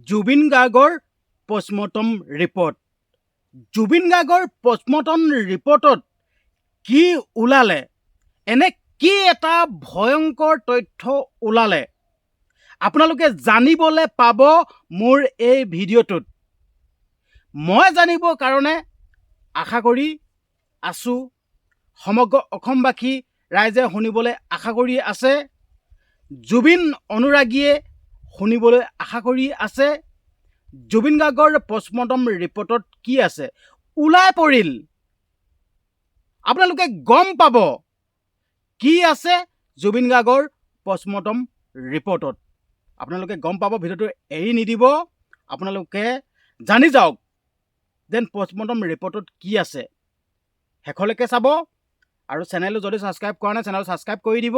জুবিন গাৰ্গৰ পষ্টমৰ্টম ৰিপৰ্ট। জুবিন গাৰ্গৰ পষ্টমৰ্টম ৰিপৰ্টত কি ওলালে, এনে কি এটা ভয়ংকৰ তথ্য ওলালে, আপোনালোকে জানিবলৈ পাব মোৰ এই ভিডিঅ'টোত। মই জানিবৰ কাৰণে আশা কৰি আছোঁ, সমগ্ৰ অসমবাসী ৰাইজে শুনিবলৈ আশা কৰি আছে, জুবিন অনুৰাগীয়ে শুনিবলৈ আশা কৰি আছে। জুবিন গাৰ্গৰ পষ্টমৰ্টম ৰিপৰ্টত কি আছে ওলাই পৰিল, আপোনালোকে গম পাব কি আছে জুবিন গাৰ্গৰ পষ্টমৰ্টম ৰিপৰ্টত। আপোনালোকে গম পাব, ভিডিঅ'টো এৰি নিদিব, আপোনালোকে জানি যাওক যেন পষ্টমৰ্টম ৰিপৰ্টত কি আছে। শেষলৈকে চাব আৰু চেনেলটো যদি ছাবস্ক্ৰাইব কৰা নাই চেনেলটো ছাবস্ক্ৰাইব কৰি দিব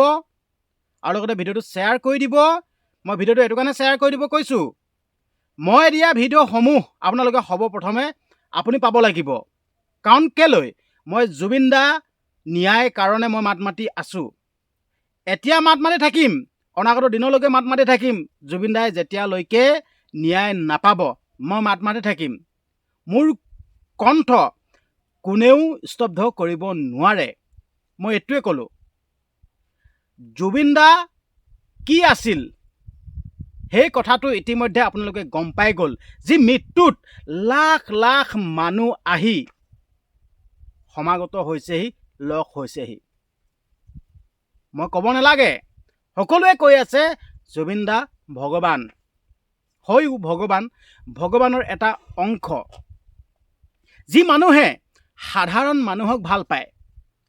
আৰু লগতে ভিডিঅ'টো শ্বেয়াৰ কৰি দিব। মই ভিডিঅ'টো এইটো কাৰণে শ্বেয়াৰ কৰি দিব কৈছোঁ, মই দিয়া ভিডিঅ'সমূহ আপোনালোকে সৰ্বপ্ৰথমে আপুনি পাব লাগিব। কাৰণ কেলৈ মই জুবিন দা ন্যায় কাৰণে মই মাত মাতি আছোঁ, এতিয়া মাত মাতি থাকিম, অনাগত দিনলৈকে মাত মাতি থাকিম। জুবিন দাই যেতিয়ালৈকে ন্যায় নাপাব মই মাত মাতি থাকিম। মোৰ কণ্ঠ কোনেও স্তব্ধ কৰিব নোৱাৰে। মই এইটোৱে ক'লোঁ, জুবিন দা কি আছিল সেই কথাটো ইতিমধ্যে আপোনালোকে গম পাই গ'ল। যি মৃত্যুত লাখ লাখ মানুহ আহি সমাগত হৈছেহি, লগ হৈছেহি। মই ক'ব নালাগে, সকলোৱে কৈ আছে জুবিন দা ভগৱান। হয়, ভগৱান, ভগৱানৰ এটা অংশ। যি মানুহে সাধাৰণ মানুহক ভাল পায়,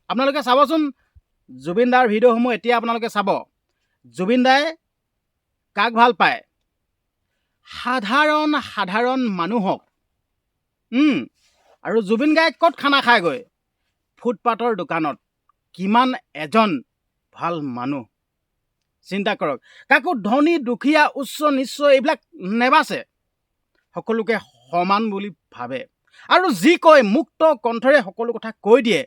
আপোনালোকে চাবচোন জুবিন দাৰ ভিডিঅ'সমূহ এতিয়া আপোনালোকে চাব। জুবিন দাই কাক ভাল পায়? সাধাৰণ সাধাৰণ মানুহক। আৰু জুবিন গাৰ্গে ক'ত খানা খায়গৈ? ফুটপাথৰ দোকানত। কিমান এজন ভাল মানুহ, চিন্তা কৰক। কাকো ধনী দুখীয়া উচ্চ নিচ্চ এইবিলাক নেবাচে, সকলোকে সমান বুলি ভাবে আৰু যি কয় মুক্ত কণ্ঠৰে সকলো কথা কৈ দিয়ে।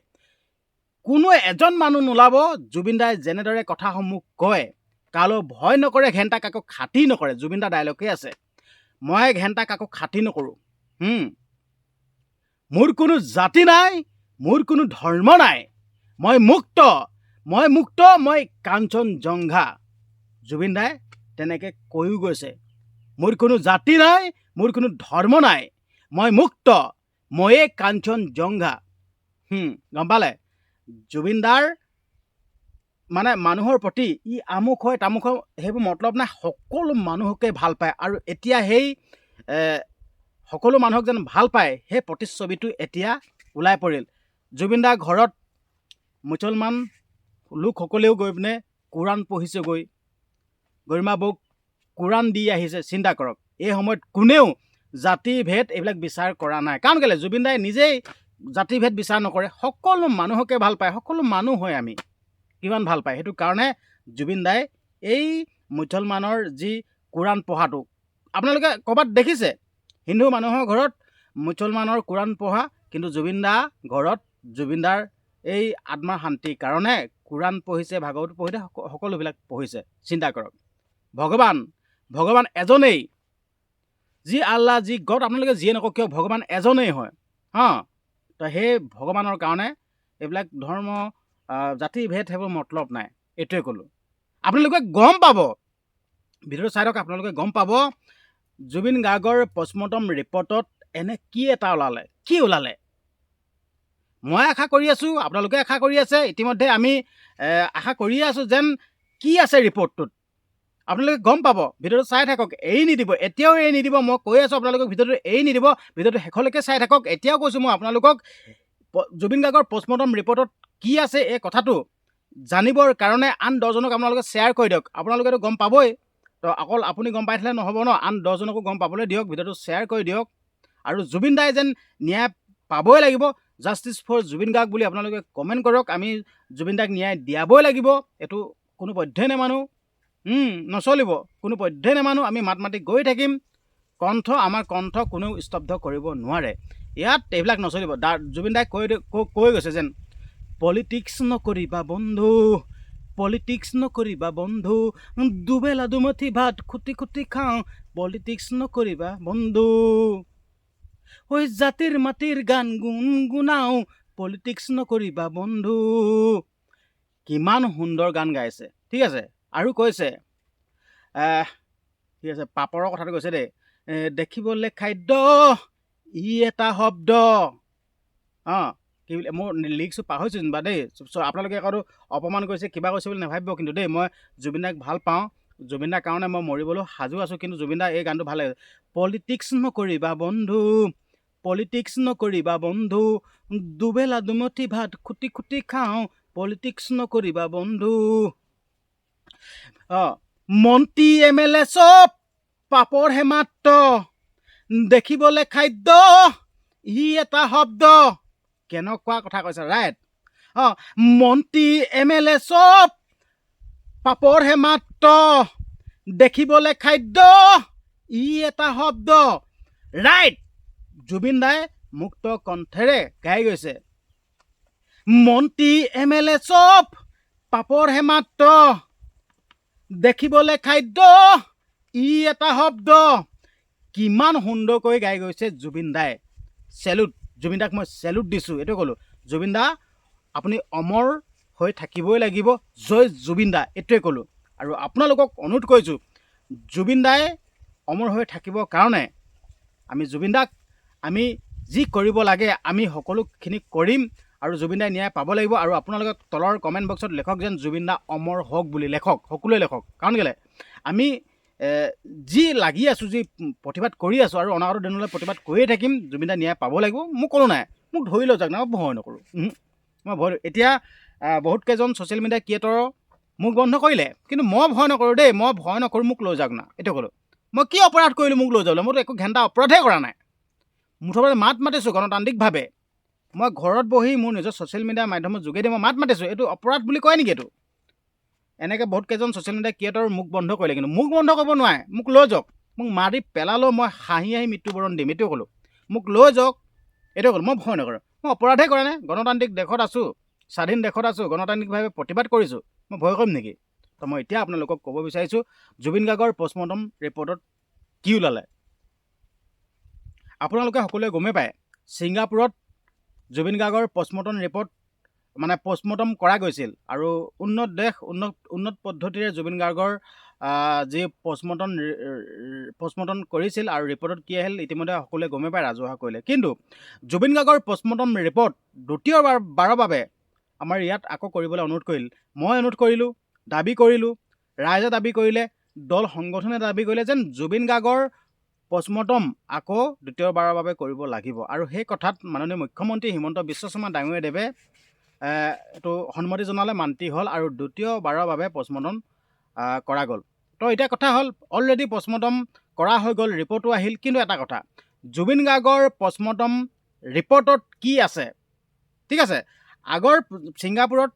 কোনো এজন মানুহ নোলাব জুবিন দাই যেনেদৰে কথাসমূহ কয়, কালৈ ভয় নকৰে, ঘেণ্টা কাকো খাতি নকৰে। জুবিন দা ডাইলগে আছে, মই ঘেণ্টা কাকো খাতি নকৰোঁ। মোৰ কোনো জাতি নাই, মোৰ কোনো ধৰ্ম নাই, মই মুক্ত, মই মুক্ত, মই কাঞ্চনজংঘা। জুবিন দাই তেনেকৈ কৈও গৈছে, মোৰ কোনো জাতি নাই, মোৰ কোনো ধৰ্ম নাই, মই মুক্ত, ময়ে কাঞ্চনজংঘা। গম পালে? জুবিন দাৰ মানে মানুহৰ প্ৰতি ই আমুক হয় তামুক হয় সেইবোৰ মতলব নাই, সকলো মানুহকে ভাল পায়। আৰু এতিয়া সেই সকলো মানুহক যেন ভাল পায় সেই প্ৰতিচ্ছবিটো এতিয়া ওলাই পৰিল। জুবিন দাৰ ঘৰত মুছলমান লোকসকলেও গৈ পিনে কোৰাণ পঢ়িছেগৈ, গৰিমা বৌক কোৰাণ দি আহিছে। চিন্তা কৰক, এই সময়ত কোনেও জাতি ভেদ এইবিলাক বিচাৰ কৰা নাই। কাৰণ কেলৈ? জুবিন দাই নিজেই জাতি ভেদ বিচাৰ নকৰে, সকলো মানুহকে ভাল পায়, সকলো মানুহ হয় আমি, কিমান ভাল পায়। সেইটো কাৰণে জুবিন দাই এই মুছলমানৰ যি কোৰাণ পঢ়াটো, আপোনালোকে ক'ৰবাত দেখিছে হিন্দু মানুহৰ ঘৰত মুছলমানৰ কোৰাণ পঢ়া? কিন্তু জুবিন দা ঘৰত জুবিন দাৰ এই আত্মাৰ শান্তিৰ কাৰণে কোৰাণ পঢ়িছে, ভাগৱত পঢ়িছে, সকলোবিলাক পঢ়িছে। চিন্তা কৰক, ভগৱান, ভগৱান এজনেই। যি আল্লাহ, যি গড আপোনালোকে যিয়ে নকওক কিয়, ভগৱান এজনেই হয়। তো সেই ভগৱানৰ কাৰণে এইবিলাক ধৰ্ম জাতি ভেদ সেইবোৰ মতলব নাই। এইটোৱে ক'লোঁ, আপোনালোকে গম পাব, ভিডিঅ'টো চাই থাকক, আপোনালোকে গম পাব জুবিন গাৰ্গৰ পষ্টমৰ্টম ৰিপৰ্টত এনে কি এটা ওলালে, কি ওলালে। মই আশা কৰি আছোঁ, আপোনালোকে আশা কৰি আছে, ইতিমধ্যে আমি আশা কৰিয়ে আছোঁ যেন কি আছে ৰিপৰ্টটোত। আপোনালোকে গম পাব, ভিডিঅ'টো চাই থাকক, এৰি নিদিব, এতিয়াও এৰি নিদিব। মই কৈ আছোঁ আপোনালোকক ভিডিঅ'টো এৰি নিদিব, ভিডিঅ'টো শেষলৈকে চাই থাকক। এতিয়াও কৈছোঁ মই আপোনালোকক, জুবিন গাৰ্গৰ পষ্টমৰ্টম ৰিপৰ্টত কি আছে এই কথাটো জানিবৰ কাৰণে আন 10জনক আপোনালোকে শ্বেয়াৰ কৰি দিয়ক। আপোনালোকেতো গম পাবই, তো অকল আপুনি গম পাই থাকিলে নহ'ব ন, আন 10জনকো গম পাবলৈ দিয়ক, ভিডিঅ'টো শ্বেয়াৰ কৰি দিয়ক। আৰু জুবিন দাই যেন ন্যায় পাবই লাগিব, জাষ্টিছ ফৰ জুবিন গাৰ্গ বুলি আপোনালোকে কমেণ্ট কৰক। আমি জুবিন দাক ন্যায় দিয়াবই লাগিব, এইটো কোনো পধ্যেই নেমানো, নচলিব, কোনো পধ্যেই নেমানো। আমি মাত মাতি গৈ থাকিম, কণ্ঠ, আমাৰ কণ্ঠ কোনেও স্তব্ধ কৰিব নোৱাৰে। ইয়াত এইবিলাক নচলিব। জুবিন দাই কৈ গৈছে যেন পলিটিক্স নকৰিবা বন্ধু, পলিটিক্স নকৰিবা বন্ধু দুবেলা দুমুঠি ভাত খুটি খুটি খাওঁ পলিটিক্স নকৰিবা বন্ধু ঐ জাতিৰ মাটিৰ গান গুণগুণাওঁ পলিটিক্স নকৰিবা বন্ধু কিমান সুন্দৰ গান গাইছে ঠিক আছে আৰু কৈছে ঠিক আছে পাপৰৰ কথাটো কৈছে দেই দেখিবলৈ খাদ্য ই এটা শব্দ কি বুলি মই লিৰিক্সটো পাহৰিছোঁ যেনিবা দেই আপোনালোকে আকৌ অপমান কৰিছে কিবা কৈছে বুলি নাভাবিব কিন্তু দেই মই জুবিন দাক ভাল পাওঁ জুবিন দাৰ কাৰণে মই মৰিবলৈ সাজু আছোঁ কিন্তু জুবিন দাৰ এই গানটো ভাল লাগে পলিটিক্স নকৰিবা বন্ধু পলিটিক্স নকৰিবা বন্ধু দুবেলা দুমুঠি ভাত খুটি খুটি খাওঁ পলিটিক্স নকৰিবা বন্ধু মন্ত্ৰী MLA চব পাপৰহে মাত্ৰ দেখিবলৈ খাদ্য ই এটা শব্দ কেনেকুৱা কথা কৈছে ৰাইট মন্ত্ৰী MLA চব পাপৰহে মাত্ৰ দেখিবলৈ খাদ্য ই এটা শব্দ ৰাইট জুবিন দাই মুক্ত কণ্ঠেৰে গাই গৈছে মন্ত্ৰী MLA চব পাপৰহে মাত্ৰ দেখিবলৈ খাদ্য ই এটা শব্দ কিমান সুন্দৰকৈ গাই গৈছে জুবিন দাই চেলুট জুবিন দাক মই চেলুট দিছোঁ এইটো ক'লোঁ জুবিন দা আপুনি অমৰ হৈ থাকিবই লাগিব জয় জুবিন দা এইটোৱে ক'লোঁ আৰু আপোনালোকক অনুৰোধ কৰিছোঁ জুবিন দাই অমৰ হৈ থাকিবৰ কাৰণে আমি জুবিন দাক আমি যি কৰিব লাগে আমি সকলোখিনি কৰিম আৰু জুবিন দাই ন্যায় পাব লাগিব আৰু আপোনালোকে তলৰ কমেণ্ট বক্সত লেখক যেন জুবিন দা অমৰ হওক বুলি লেখক সকলোৱে লেখক কাৰণ কেলৈ আমি যি লাগি আছোঁ যি প্ৰতিবাদ কৰি আছোঁ আৰু অনাগত দিনলৈ প্ৰতিবাদ কৰিয়ে থাকিম জুবিন দাই ন্যায় পাব লাগিব মোক ক'লোঁ নাই মোক ধৰি লওক যাক না মই ভয় নকৰোঁ মই ভয় এতিয়া বহুতকেইজন ছ'চিয়েল মিডিয়া ক্ৰিয়েটৰ মোক বন্ধ কৰিলে কিন্তু মই ভয় নকৰোঁ দেই মই ভয় নকৰোঁ মোক লৈ যাওক না এইটো ক'লোঁ মই কি অপৰাধ কৰিলোঁ মোক লৈ যাবলৈ মইতো একো ঘেণ্টা অপৰাধে কৰা নাই মুঠতে মাত মাতিছোঁ গণতান্ত্ৰিকভাৱে মই ঘৰত বহি মোৰ নিজৰ ছ'চিয়েল মিডিয়াৰ মাধ্যমৰ যোগেদি মই মাত মাতিছোঁ এইটো অপৰাধ বুলি কয় নেকি এইটো এনেকৈ বহুতকেইজন ছ'চিয়েল মিডিয়া ক্ৰিয়েটৰ মোক বন্ধ কৰিলে কিন্তু মোক বন্ধ কৰিব নোৱাৰে মোক লৈ যাওক মোক মাৰি পেলালেও মই হাঁহি মৃত্যুবৰণ দিম এইটোৱে ক'লোঁ মোক লৈ যাওক এইটোৱে ক'লোঁ মই ভয় নকৰোঁ মই অপৰাধে কৰা নাই গণতান্ত্ৰিক দেশত আছোঁ স্বাধীন দেশত আছোঁ গণতান্ত্ৰিকভাৱে প্ৰতিবাদ কৰিছোঁ মই ভয় কৰিম নেকি তো মই এতিয়া আপোনালোকক ক'ব বিচাৰিছোঁ জুবিন গাৰ্গৰ পষ্টমৰ্টম ৰিপৰ্টত কি ওলালে আপোনালোকে সকলোৱে গমেই পায় ছিংগাপুৰত জুবিন গাৰ্গৰ পষ্টমৰ্টম ৰিপৰ্ট মানে পষ্টমৰ্টম কৰা গৈছিল আৰু উন্নত দেশ উন্নত পদ্ধতিৰে জুবিন গাৰ্গৰ যি পষ্টমৰ্টম কৰিছিল আৰু ৰিপৰ্টত কি আহিল ইতিমধ্যে সকলোৱে গমেই পায় ৰাজহুৱা কৰিলে কিন্তু জুবিন গাৰ্গৰ পষ্টমৰ্টম ৰিপৰ্ট দ্বিতীয়বাৰৰ বাবে আমাৰ ইয়াত আকৌ কৰিবলৈ অনুৰোধ কৰিল মই অনুৰোধ কৰিলোঁ দাবী কৰিলোঁ ৰাইজে দাবী কৰিলে দল সংগঠনে দাবী কৰিলে যেন জুবিন গাৰ্গৰ পষ্টমৰ্টম আকৌ দ্বিতীয়বাৰৰ বাবে কৰিব লাগিব আৰু সেই কথাত মাননীয় মুখ্যমন্ত্ৰী হিমন্ত বিশ্ব শৰ্মা ডাঙৰীয়াদেৱে এইটো সন্মতি জনালে মান্তি হ'ল আৰু দ্বিতীয়বাৰৰ বাবে পষ্টমৰ্টম কৰা গ'ল তো এতিয়া কথা হ'ল অলৰেডি পষ্টমৰ্টম কৰা হৈ গ'ল ৰিপৰ্টো আহিল কিন্তু এটা কথা জুবিন গাৰ্গৰ পষ্টমৰ্টম ৰিপৰ্টত কি আছে ঠিক আছে আগৰ ছিংগাপুৰত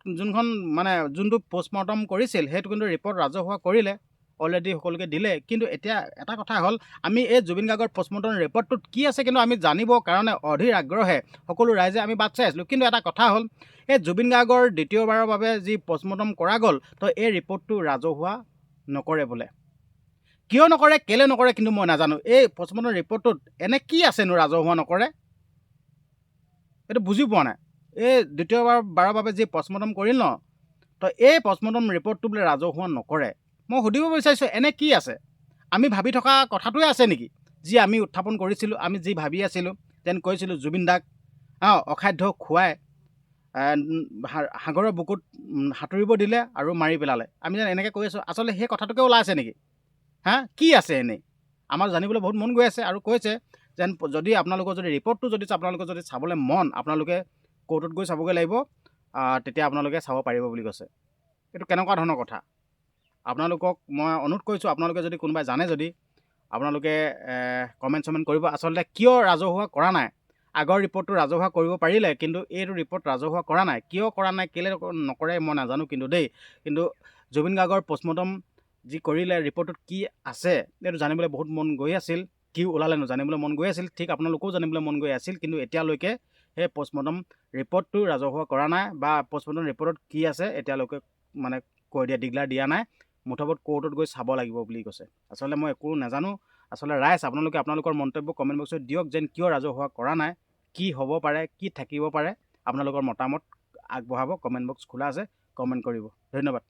যোনটো পষ্টমৰ্টম কৰিছিল সেইটো কিন্তু ৰিপৰ্ট ৰাজহুৱা কৰিলে অলৰেডি সকলোকে দিলে কিন্তু এতিয়া এটা কথা হ'ল আমি এই জুবিন গাৰ্গৰ পষ্টমৰ্টম ৰিপৰ্টটোত কি আছে কিন্তু আমি জানিবৰ কাৰণে অধীৰ আগ্ৰহে সকলো ৰাইজে আমি বাট চাই আছিলোঁ কিন্তু এটা কথা হ'ল এই জুবিন গাৰ্গৰ দ্বিতীয়বাৰৰ বাবে যি পষ্টমৰ্টম কৰা গ'ল তো এই ৰিপৰ্টটো ৰাজহুৱা নকৰে বোলে কিয় নকৰে কেলৈ নকৰে কিন্তু মই নাজানো এই পষ্টমৰ্টম ৰিপৰ্টটোত এনে কি আছেনো ৰাজহুৱা নকৰে এইটো বুজি পোৱা নাই এই দ্বিতীয়বাৰৰ বাবে যি পষ্টমৰ্টম কৰিল ন তো এই পষ্টমৰ্টম ৰিপৰ্টটো বোলে ৰাজহুৱা নকৰে মই সুধিব বিচাৰিছোঁ এনে কি আছে আমি ভাবি থকা কথাটোৱে আছে নেকি যি আমি উত্থাপন কৰিছিলোঁ আমি যি ভাবি আছিলোঁ যেন কৈছিলোঁ জুবিন দাক অখাদ্য খুৱাই সাগৰৰ বুকুত সাঁতুৰিব দিলে আৰু মাৰি পেলালে আমি যেন এনেকৈ কৈ আছোঁ আচলতে সেই কথাটোকে ওলাই আছে নেকি কি আছে এনেই আমাৰ জানিবলৈ বহুত মন গৈ আছে আৰু কৈছে যেন যদি আপোনালোকৰ যদি ৰিপৰ্টটো আপোনালোকৰ যদি চাবলৈ মন আপোনালোকে কোৰ্টত গৈ চাবগৈ লাগিব তেতিয়া আপোনালোকে চাব পাৰিব বুলি কৈছে এইটো কেনেকুৱা ধৰণৰ কথা আপোনালোকক মই অনুৰোধ কৰিছোঁ আপোনালোকে যদি কোনোবাই জানে যদি আপোনালোকে কমেণ্ট কৰিব আচলতে কিয় ৰাজহুৱা কৰা নাই আগৰ ৰিপৰ্টটো ৰাজহুৱা কৰিব পাৰিলে কিন্তু এইটো ৰিপৰ্ট ৰাজহুৱা কৰা নাই কিয় কৰা নাই কেলৈ নকৰে মই নাজানো কিন্তু দেই কিন্তু জুবিন গাৰ্গৰ পষ্টমৰ্টম যি কৰিলে ৰিপৰ্টটোত কি আছে এইটো জানিবলৈ বহুত মন গৈ আছিল কি ওলালেনো জানিবলৈ মন গৈ আছিল ঠিক আপোনালোকেও জানিবলৈ মন গৈ আছিল কিন্তু এতিয়ালৈকে সেই পষ্টমৰ্টম ৰিপৰ্টটো ৰাজহুৱা কৰা নাই বা পষ্টমৰ্টম ৰিপৰ্টত কি আছে এতিয়ালৈকে মানে কৈ দিয়া ডিক্লাৰ দিয়া নাই, মুঠৰ ওপৰত কোৰ্টত গৈ চাব লাগিব বুলি কৈছে। আচলতে মই একো নাজানো। আচলতে ৰাইজ আপোনালোকে আপোনালোকৰ মন্তব্য কমেণ্ট বক্সত দিয়ক যেন কিয় ৰাজহুৱা কৰা নাই, কি হ'ব পাৰে, কি থাকিব পাৰে, আপোনালোকৰ মতামত আগবঢ়াব। কমেণ্ট বক্স খোলা আছে, কমেণ্ট কৰিব। ধন্যবাদ।